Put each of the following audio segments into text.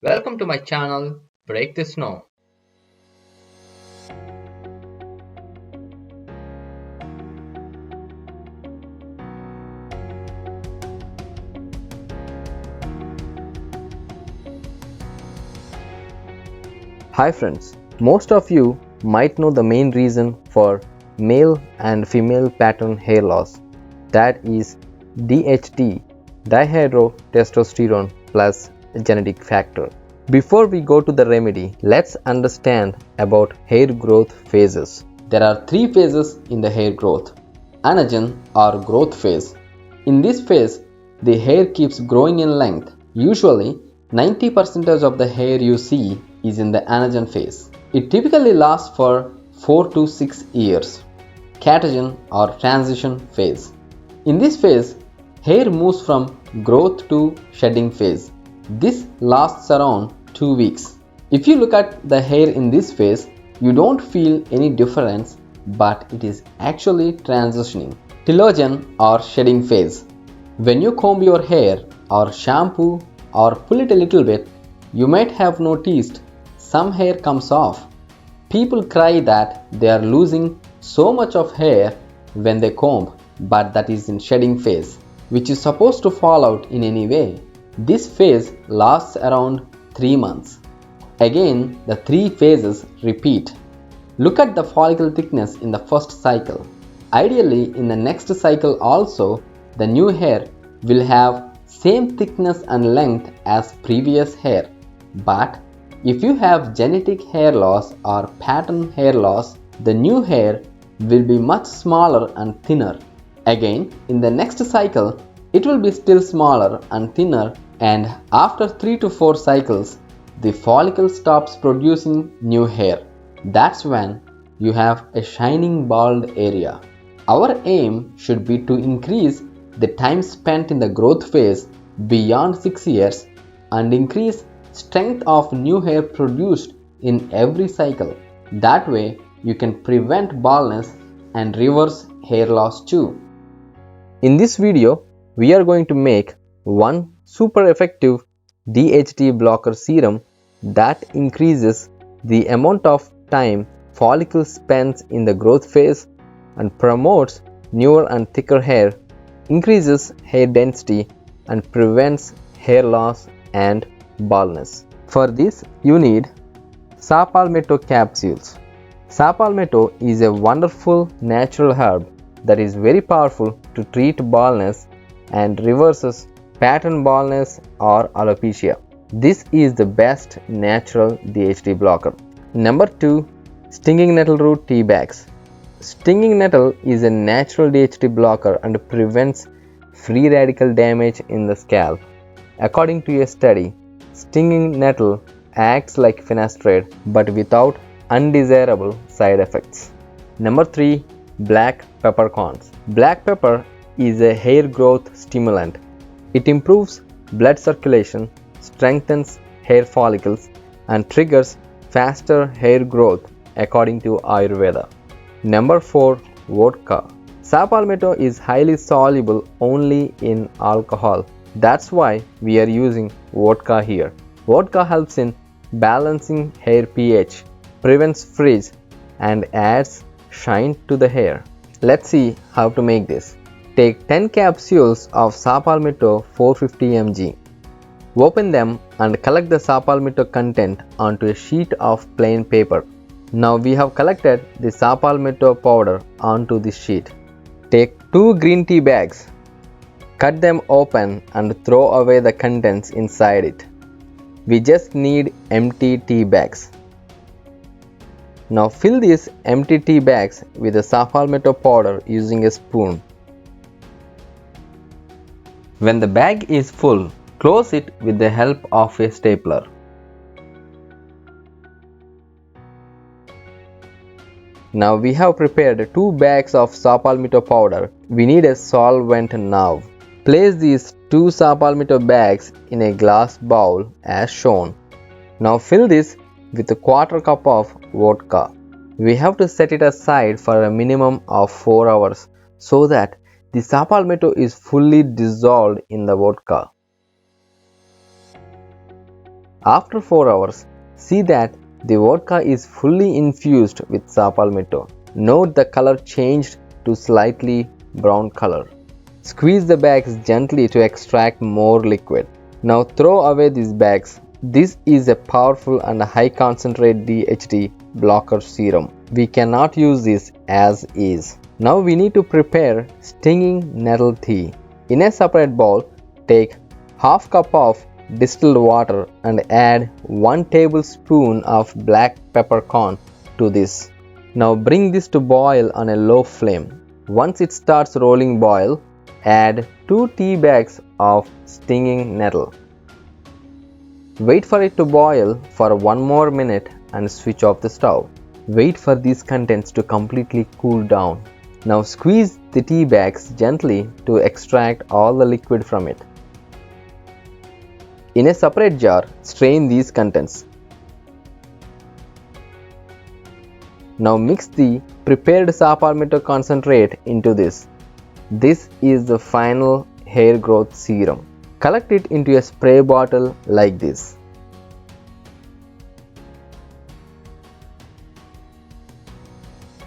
Welcome to my channel, Break the Snow. Hi friends, most of you might know the main reason for male and female pattern hair loss, that is DHT, dihydrotestosterone plus genetic factor. Before we go to the remedy, let's understand about hair growth phases. There are three phases in the hair growth. Anagen or growth phase. In this phase, the hair keeps growing in length. Usually, 90% of the hair you see is in the anagen phase. It typically lasts for 4 to 6 years. Catagen or transition phase. In this phase, hair moves from growth to shedding phase. This lasts around 2 weeks. If you look at the hair in this phase, you don't feel any difference, but it is actually transitioning. Telogen or shedding phase. When you comb your hair or shampoo or pull it a little bit, you might have noticed some hair comes off. People cry that they are losing so much of hair when they comb, but that is in shedding phase, which is supposed to fall out in any way. This phase lasts around 3 months. Again, the three phases repeat. Look at the follicle thickness in the first cycle. Ideally, in the next cycle also, the new hair will have same thickness and length as previous hair. But if you have genetic hair loss or pattern hair loss, the new hair will be much smaller and thinner. Again, in the next cycle, it will be still smaller and thinner, and after 3 to 4 cycles, the follicle stops producing new hair. That's when you have a shining bald area. Our aim should be to increase the time spent in the growth phase beyond 6 years and increase strength of new hair produced in every cycle. That way, you can prevent baldness and reverse hair loss too. In this video, we are going to make one super effective DHT blocker serum that increases the amount of time follicle spends in the growth phase and promotes newer and thicker hair, increases hair density, and prevents hair loss and baldness. For this, you need Palmetto Capsules. Palmetto is a wonderful natural herb that is very powerful to treat baldness and reverses pattern baldness or alopecia. This is the best natural DHT blocker. Number 2. Stinging Nettle Root Tea Bags. Stinging nettle is a natural DHT blocker and prevents free radical damage in the scalp. According to a study, stinging nettle acts like finasteride but without undesirable side effects. Number 3. Black peppercorns. Black pepper is a hair growth stimulant. It improves blood circulation, strengthens hair follicles, and triggers faster hair growth according to Ayurveda. Number 4. Vodka. Palmetto is highly soluble only in alcohol. That's why we are using vodka here. Vodka helps in balancing hair pH, prevents frizz, and adds shine to the hair. Let's see how to make this. Take 10 capsules of Palmetto 450 mg. Open them and collect the Palmetto content onto a sheet of plain paper. Now we have collected the Palmetto powder onto this sheet. Take 2 green tea bags. Cut them open and throw away the contents inside it. We just need empty tea bags. Now fill these empty tea bags with the Palmetto powder using a spoon. When the bag is full, close it with the help of a stapler. Now we have prepared 2 bags of Palmetto powder. We need a solvent now. Place these 2 Palmetto bags in a glass bowl as shown. Now fill this with a quarter cup of vodka. We have to set it aside for a minimum of 4 hours so that the Palmetto is fully dissolved in the vodka. After 4 hours, see that the vodka is fully infused with saw palmetto. Note the color changed to slightly brown color. Squeeze the bags gently to extract more liquid. Now throw away these bags. This is a powerful and high concentrate DHT blocker serum. We cannot use this as is. Now we need to prepare stinging nettle tea. In a separate bowl, take half cup of distilled water and add 1 tablespoon of black peppercorn to this. Now bring this to boil on a low flame. Once it starts rolling boil, add 2 tea bags of stinging nettle. Wait for it to boil for 1 more minute and switch off the stove. Wait for these contents to completely cool down. Now squeeze the tea bags gently to extract all the liquid from it. In a separate jar, strain these contents. Now mix the prepared saw palmetto concentrate into this. This is the final hair growth serum. Collect it into a spray bottle like this.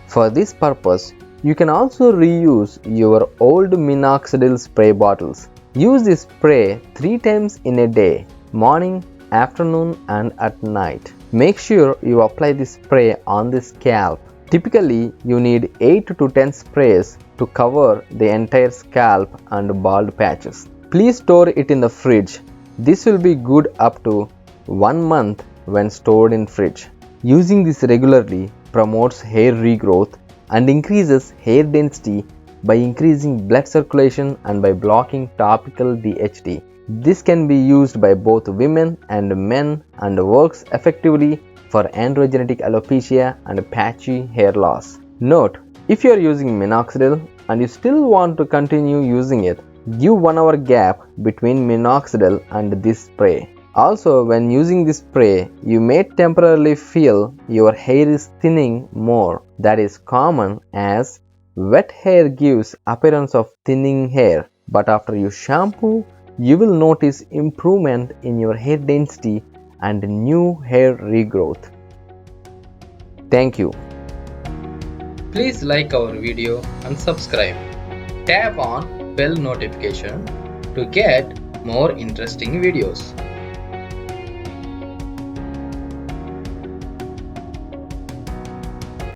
For this purpose, you can also reuse your old minoxidil spray bottles. Use this spray 3 times in a day, morning, afternoon and at night. Make sure you apply this spray on the scalp. Typically, you need 8 to 10 sprays to cover the entire scalp and bald patches. Please store it in the fridge. This will be good up to 1 month when stored in fridge. Using this regularly promotes hair regrowth and increases hair density by increasing blood circulation and by blocking topical DHT. This can be used by both women and men and works effectively for androgenetic alopecia and patchy hair loss. Note, if you are using minoxidil and you still want to continue using it, give 1 hour gap between minoxidil and this spray. Also, when using this spray, you may temporarily feel your hair is thinning more. That is common as wet hair gives appearance of thinning hair. But after you shampoo, you will notice improvement in your hair density and new hair regrowth. Thank you. Please like our video and subscribe. Tap on bell notification to get more interesting videos.